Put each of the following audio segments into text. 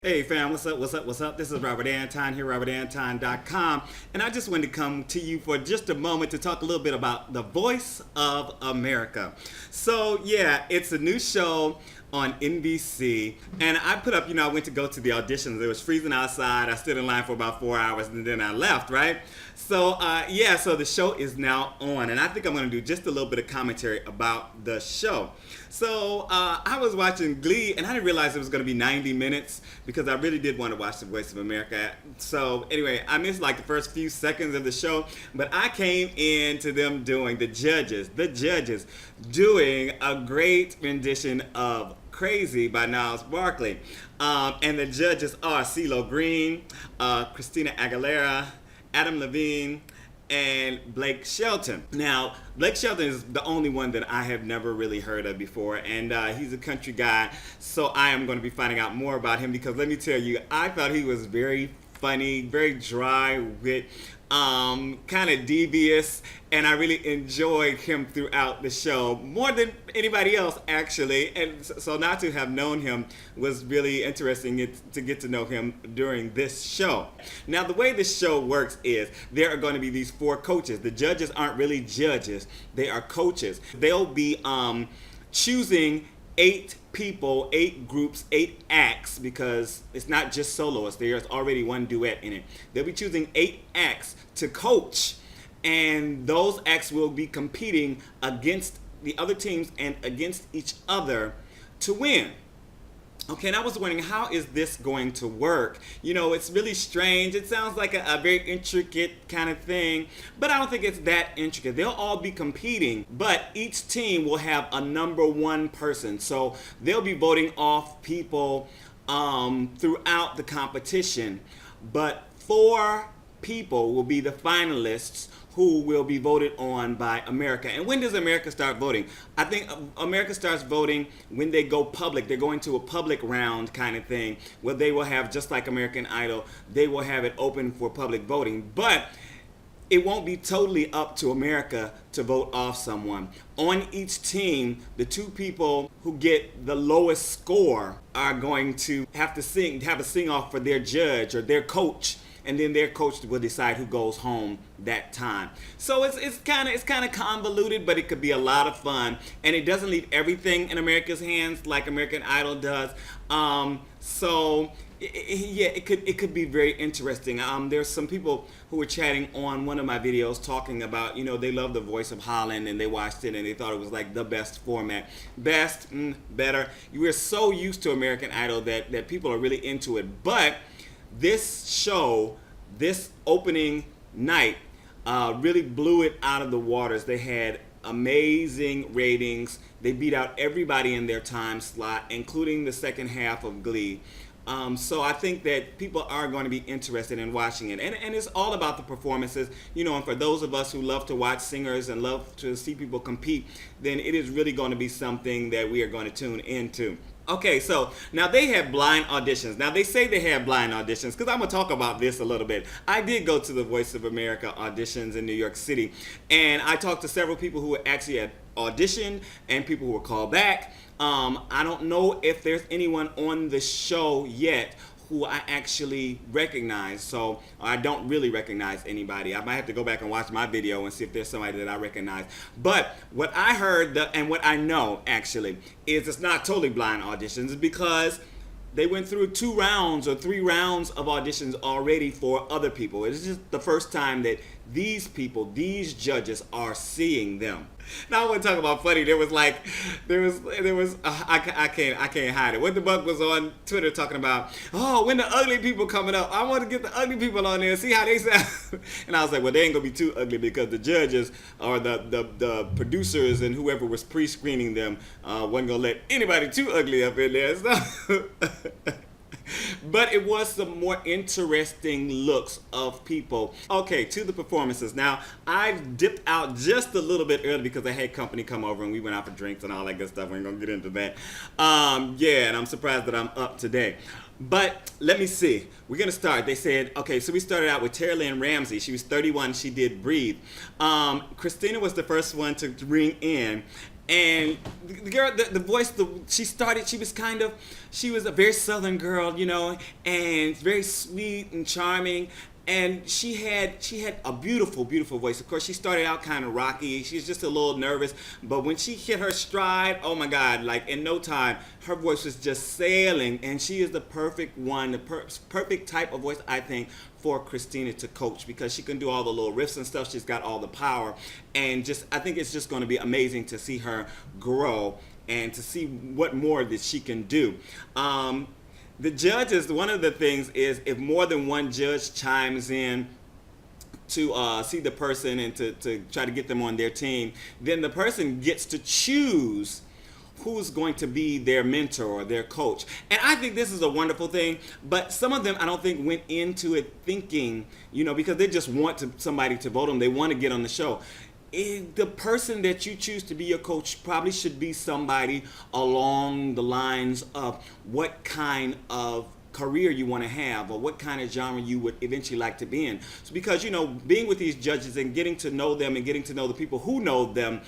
Hey fam, what's up, what's up, what's up? This is Robert Anton here, robertanton.com, and I just wanted to come to you for just a moment to talk a little bit about The Voice of America. So yeah, it's a new show on NBC, and I put up, I went to go to the auditions. It was freezing outside. I stood in line for about 4 hours, and then I left, right? So yeah, so the show is now on, and I think I'm going to do just a little bit of commentary about the show. So I was watching Glee, and I didn't realize it was going to be 90 minutes because I really did want to watch The Voice of America. So anyway, I missed like the first few seconds of the show, but I came into them doing the judges doing a great rendition of Crazy by Niles Barkley. And the judges are CeeLo Green, Christina Aguilera, Adam Levine, and Blake Shelton. Now, Blake Shelton is the only one that I have never really heard of before, and he's a country guy, so I am going to be finding out more about him because let me tell you, I thought he was very funny, very dry wit, kind of devious, and I really enjoyed him throughout the show more than anybody else actually. And so not to have known him was really interesting to get to know him during this show. Now the way this show works is there are going to be these four coaches. The judges aren't really judges, they are coaches. They'll be choosing 8 people, 8 groups, 8 acts, because it's not just soloists. There's already one duet in it. They'll be choosing 8 acts to coach, and those acts will be competing against the other teams and against each other to win. Okay, and I was wondering, how is this going to work? It's really strange. It sounds like a very intricate kind of thing, but I don't think it's that intricate. They'll all be competing, but each team will have a number one person. So they'll be voting off people throughout the competition, but 4 people will be the finalists who will be voted on by America. And when does America start voting? I think America starts voting when they go public. They're going to a public round kind of thing where they will have, just like American Idol, they will have it open for public voting. But it won't be totally up to America to vote off someone. On each team, the 2 people who get the lowest score are going to have a sing-off for their judge or their coach, and then their coach will decide who goes home that time. So it's kind of convoluted, but it could be a lot of fun, and it doesn't leave everything in America's hands like American Idol does. It could be very interesting. There's some people who were chatting on one of my videos talking about, they love the Voice of Holland and they watched it and they thought it was like the best format. Better. We're so used to American Idol that people are really into it, but this show, this opening night, really blew it out of the waters. They had amazing ratings. They beat out everybody in their time slot, including the second half of Glee. So I think that people are going to be interested in watching it. And it's all about the performances, and for those of us who love to watch singers and love to see people compete, then it is really going to be something that we are going to tune into. Okay, so now they have blind auditions. Now they say they have blind auditions because I'm going to talk about this a little bit. I did go to the Voice of America auditions in New York City, and I talked to several people who actually had auditioned and people who were called back. I don't know if there's anyone on the show yet who I actually recognize, so I don't really recognize anybody. I might have to go back and watch my video and see if there's somebody that I recognize. But what I heard and what I know actually is it's not totally blind auditions because they went through 2 rounds or 3 rounds of auditions already for other people. It's just the first time that these people, these judges, are seeing them. Now I want to talk about funny. I can't hide it. When the Buck was on Twitter talking about, when the ugly people coming up, I want to get the ugly people on there and see how they sound. And I was like, well, they ain't gonna be too ugly because the judges or the producers and whoever was pre-screening them wasn't gonna let anybody too ugly up in there. So but it was some more interesting looks of people. Okay, to the performances. Now, I dipped out just a little bit early because I had company come over and we went out for drinks and all that good stuff. We ain't gonna get into that. And I'm surprised that I'm up today. But let me see. We're going to start. They said, okay, so we started out with Tarralynn Ramsey. She was 31. She did Breathe. Christina was the first one to ring in. And the girl, the voice, she was a very Southern girl, you know, and very sweet and charming. And she had a beautiful, beautiful voice. Of course, she started out kind of rocky. She was just a little nervous, but when she hit her stride, oh my God! Like in no time, her voice was just sailing. And she is the perfect one, the perfect type of voice, I think, for Christina to coach, because she can do all the little riffs and stuff. She's got all the power, and I think it's just going to be amazing to see her grow and to see what more that she can do. The judges, one of the things is if more than one judge chimes in to see the person and to try to get them on their team, then the person gets to choose who's going to be their mentor or their coach. And I think this is a wonderful thing, but some of them I don't think went into it thinking, you know, because they just want somebody to vote them. They want to get on the show. The person that you choose to be your coach probably should be somebody along the lines of what kind of career you want to have or what kind of genre you would eventually like to be in. So because, you know, being with these judges and getting to know them and getting to know the people who know them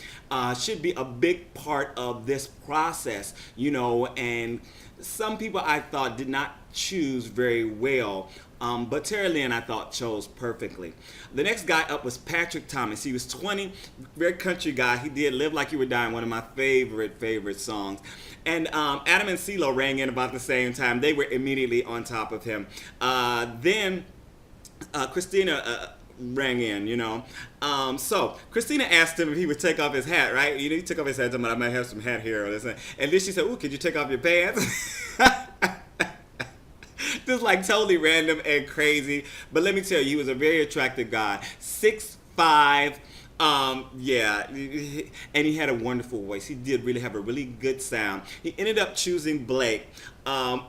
should be a big part of this process, you know, and some people I thought did not choose very well. But Tarralynn, I thought, chose perfectly. The next guy up was Patrick Thomas. He was 20, very country guy. He did Live Like You Were Dying, one of my favorite songs. And Adam and CeeLo rang in about the same time. They were immediately on top of him. Then Christina rang in, you know. So Christina asked him if he would take off his hat, right? You know, he took off his hat, talking about, I might have some hat here or this. And then she said, ooh, could you take off your pants? Just like totally random and crazy. But let me tell you, he was a very attractive guy. 6'5", yeah, and he had a wonderful voice. He did really have a really good sound. He ended up choosing Blake,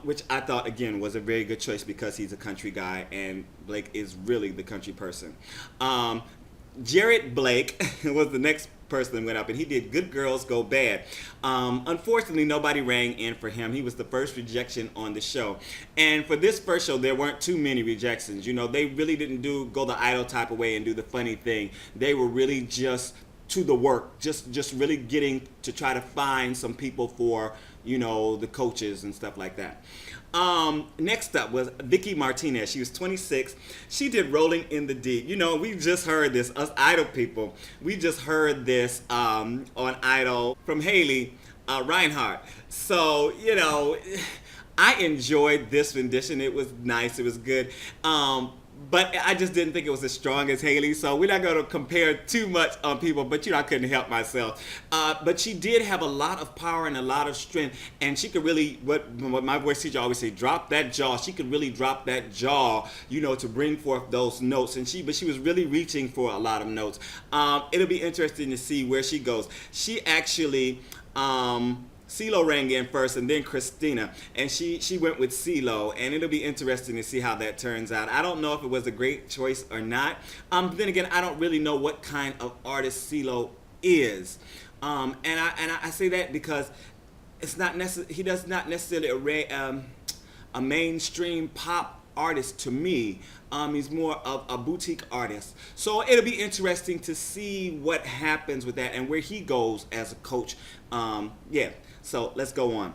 which I thought, again, was a very good choice because he's a country guy, and Blake is really the country person. Jared Blake was the next person that went up, and he did Good Girls Go Bad. Unfortunately, nobody rang in for him. He was the first rejection on the show. And for this first show, there weren't too many rejections. You know, they really didn't go the idol type of way and do the funny thing. They were really just to the work, just really getting to try to find some people for, you know, the coaches and stuff like that. Next up was Vicky Martinez. She was 26. She did Rolling in the Deep. You know, we just heard this, us Idol people. We just heard this on Idol from Haley Reinhart. So, you know, I enjoyed this rendition. It was nice. It was good. But I just didn't think it was as strong as Haley, so we're not going to compare too much on people, but you know, I couldn't help myself. But she did have a lot of power and a lot of strength, and she could really, what my voice teacher always say, drop that jaw. She could really drop that jaw, you know, to bring forth those notes. But she was really reaching for a lot of notes. It'll be interesting to see where she goes. She actually, CeeLo rang in first and then Christina, and she went with CeeLo, and it'll be interesting to see how that turns out. I don't know if it was a great choice or not. Then again, I don't really know what kind of artist CeeLo is. And I say that because it's not he does not necessarily a mainstream pop artist to me. He's more of a boutique artist. So it'll be interesting to see what happens with that and where he goes as a coach. Yeah, so let's go on.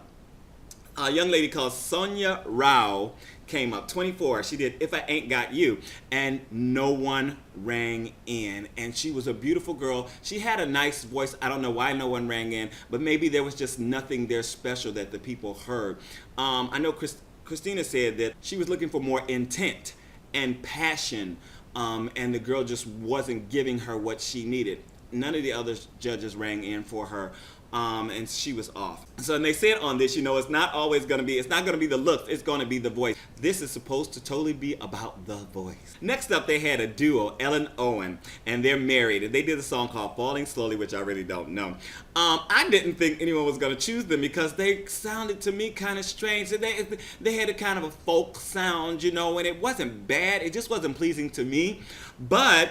A young lady called Sonia Rao came up, 24. She did If I Ain't Got You, and no one rang in. And she was a beautiful girl. She had a nice voice. I don't know why no one rang in, but maybe there was just nothing there special that the people heard. I know Christina said that she was looking for more intent and passion, and the girl just wasn't giving her what she needed. None of the other judges rang in for her, and she was off. So and they said on this, you know, it's not going to be the looks, it's going to be the voice. This is supposed to totally be about the voice. Next up, they had a duo, EllenOwen, and they're married, and they did a song called Falling Slowly, which I really don't know. I didn't think anyone was going to choose them because they sounded to me kind of strange. They had a kind of a folk sound, you know, and it wasn't bad. It just wasn't pleasing to me. But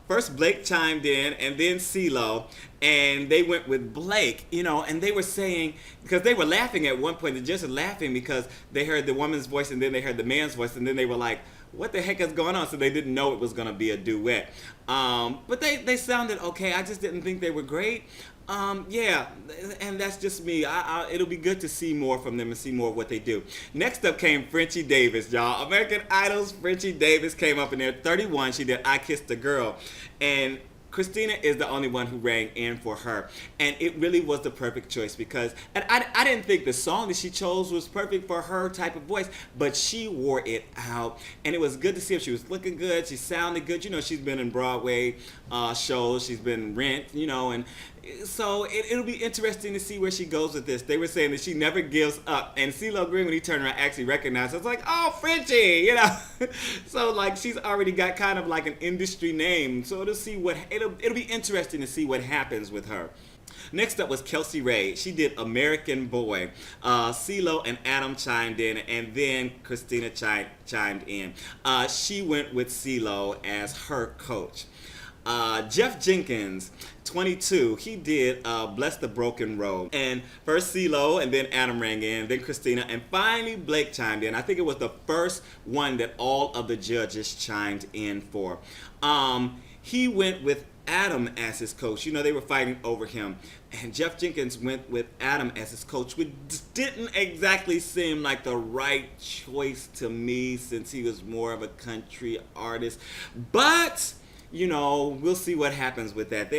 first Blake chimed in and then CeeLo, and they went with Blake, you know, and they were saying, because they were laughing at one point, the judges were laughing because they heard the woman's voice and then they heard the man's voice, and then they were like, what the heck is going on? So they didn't know it was going to be a duet. But they sounded okay. I just didn't think they were great. Yeah, and that's just me. It'll be good to see more from them and see more of what they do. Next up came Frenchie Davis, y'all. American Idol's Frenchie Davis came up in there, 31. She did "I Kissed a Girl," and Christina is the only one who rang in for her. And it really was the perfect choice because, and I didn't think the song that she chose was perfect for her type of voice, but she wore it out. And it was good to see her. She was looking good. She sounded good. You know, she's been in Broadway shows. She's been in Rent, you know, and so it'll be interesting to see where she goes with this. They were saying that she never gives up. And CeeLo Green, when he turned around, actually recognized her. It's like, oh, Frenchie, you know. So, like, she's already got kind of like an industry name. So it'll be interesting to see what happens with her. Next up was Kelsey Rey. She did American Boy. CeeLo and Adam chimed in, and then Christina chimed in. She went with CeeLo as her coach. Jeff Jenkins, 22, he did Bless the Broken Road. And first CeeLo, and then Adam rang in, then Christina, and finally Blake chimed in. I think it was the first one that all of the judges chimed in for. He went with Adam as his coach. You know, they were fighting over him. And Jeff Jenkins went with Adam as his coach, which didn't exactly seem like the right choice to me since he was more of a country artist. But you know, we'll see what happens with that.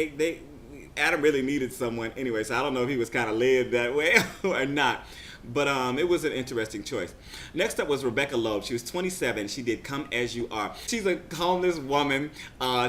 Adam really needed someone anyway, so I don't know if he was kind of led that way or not. But it was an interesting choice. Next up was Rebecca Loebe. She was 27. She did Come As You Are. She's a homeless woman.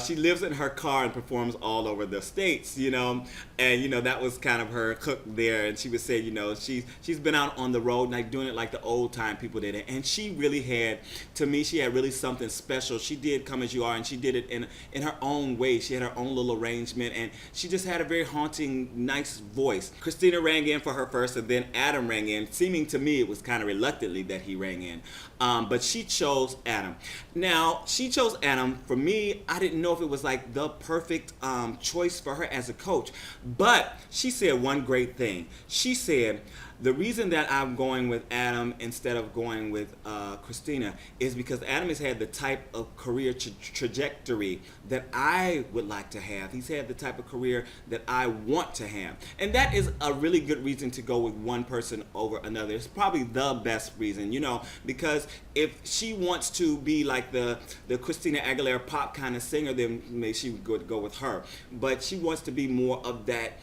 She lives in her car and performs all over the states, you know. And, you know, that was kind of her hook there. And she would say, you know, she's been out on the road, like doing it like the old time people did it. And she really had, to me, she had really something special. She did Come As You Are, and she did it in her own way. She had her own little arrangement, and she just had a very haunting, nice voice. Christina rang in for her first, and then Adam rang in. Seeming to me it was kind of reluctantly that he rang in. But she chose Adam. Now, she chose Adam. For me, I didn't know if it was like the perfect choice for her as a coach. But she said one great thing. She said, the reason that I'm going with Adam instead of going with Christina is because Adam has had the type of career trajectory that I would like to have. He's had the type of career that I want to have. And that is a really good reason to go with one person over another. It's probably the best reason, you know, because if she wants to be like the Christina Aguilera pop kind of singer, then maybe she would go with her. But she wants to be more of that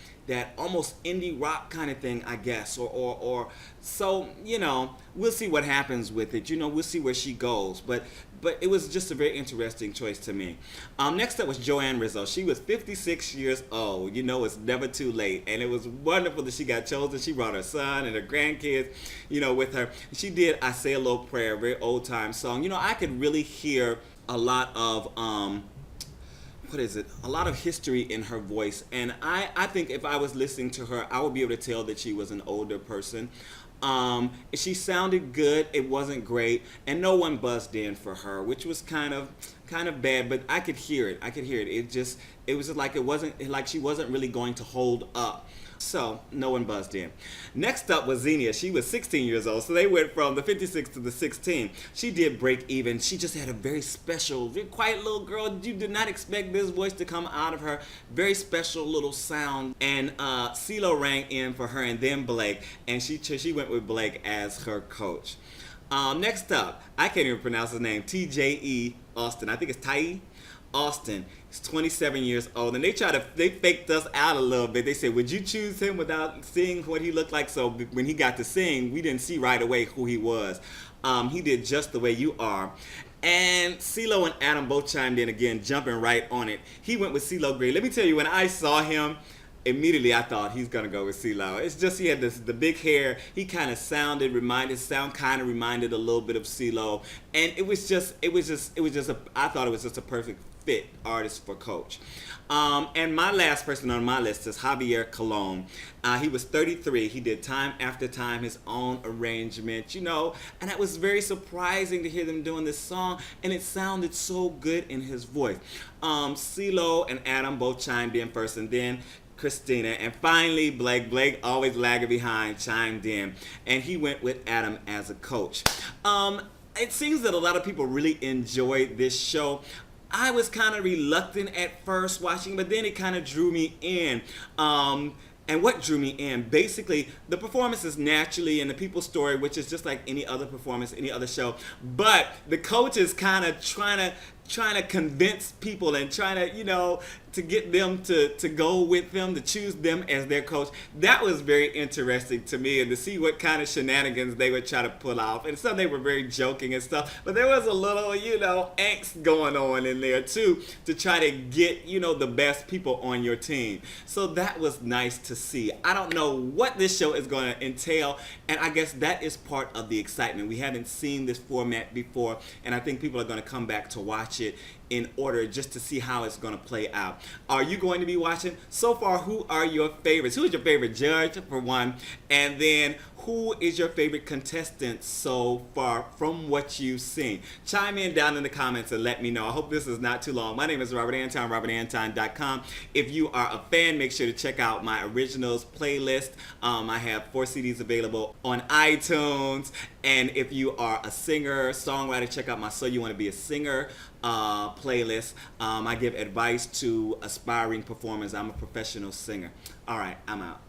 almost indie rock kind of thing, I guess, or so, you know, we'll see what happens with it. You know, we'll see where she goes, but it was just a very interesting choice to me. Next up was Joann Rizzo. She was 56 years old. You know, it's never too late, and it was wonderful that she got chosen. She brought her son and her grandkids, you know, with her. She did I Say a Little Prayer, a very old time song. You know, I could really hear a lot of a lot of history in her voice, and I think if I was listening to her, I would be able to tell that she was an older person. She sounded good. It wasn't great, and no one buzzed in for her, which was kind of bad. But I could hear it. It was just like she wasn't really going to hold up. So no one buzzed in. Next up was Xenia. She was 16 years old. So they went from the 56 to the 16. She did Break Even. She just had a very special, very quiet little girl. You did not expect this voice to come out of her. Very special little sound. And CeeLo rang in for her, and then Blake. And she went with Blake as her coach. Next up, I can't even pronounce his name. Tje Austin. I think it's Tje Austin. He's 27 years old, and they faked us out a little bit. They said, would you choose him without seeing what he looked like? So when he got to sing, we didn't see right away who he was. He did Just the Way You Are. And CeeLo and Adam both chimed in again, jumping right on it. He went with CeeLo Green. Let me tell you, when I saw him, immediately I thought he's gonna go with CeeLo. It's just he had the big hair. He kind of reminded a little bit of CeeLo, and I thought it was just a perfect fit artist for coach. And my last person on my list is Javier Colon. He was 33. He did Time After Time, his own arrangement, you know, and that was very surprising to hear them doing this song, and it sounded so good in his voice. CeeLo and Adam both chimed in first, and then Christina, and finally Blake always lagging behind, chimed in, and he went with Adam as a coach. It seems that a lot of people really enjoyed this show. I was kind of reluctant at first watching, but then it kind of drew me in. And what drew me in, basically, the performances naturally and the people's story, which is just like any other performance, any other show. But the coach is kind of trying to convince people and trying to, to get them to go with them, to choose them as their coach. That was very interesting to me, and to see what kind of shenanigans they would try to pull off. And some they were very joking and stuff, but there was a little, angst going on in there too, to try to get, the best people on your team. So that was nice to see. I don't know what this show is going to entail, and I guess that is part of the excitement. We haven't seen this format before, and I think people are going to come back to watch it in order just to see how it's going to play out. Are you going to be watching? So far, who are your favorites? Who is your favorite judge, for one? And then, who is your favorite contestant so far from what you've seen? Chime in down in the comments and let me know. I hope this is not too long. My name is Robert Anton, robertanton.com. If you are a fan, make sure to check out my originals playlist. I have 4 CDs available on iTunes. And if you are a singer, songwriter, check out my So You Want to Be a Singer playlist. I give advice to aspiring performers. I'm a professional singer. All right, I'm out.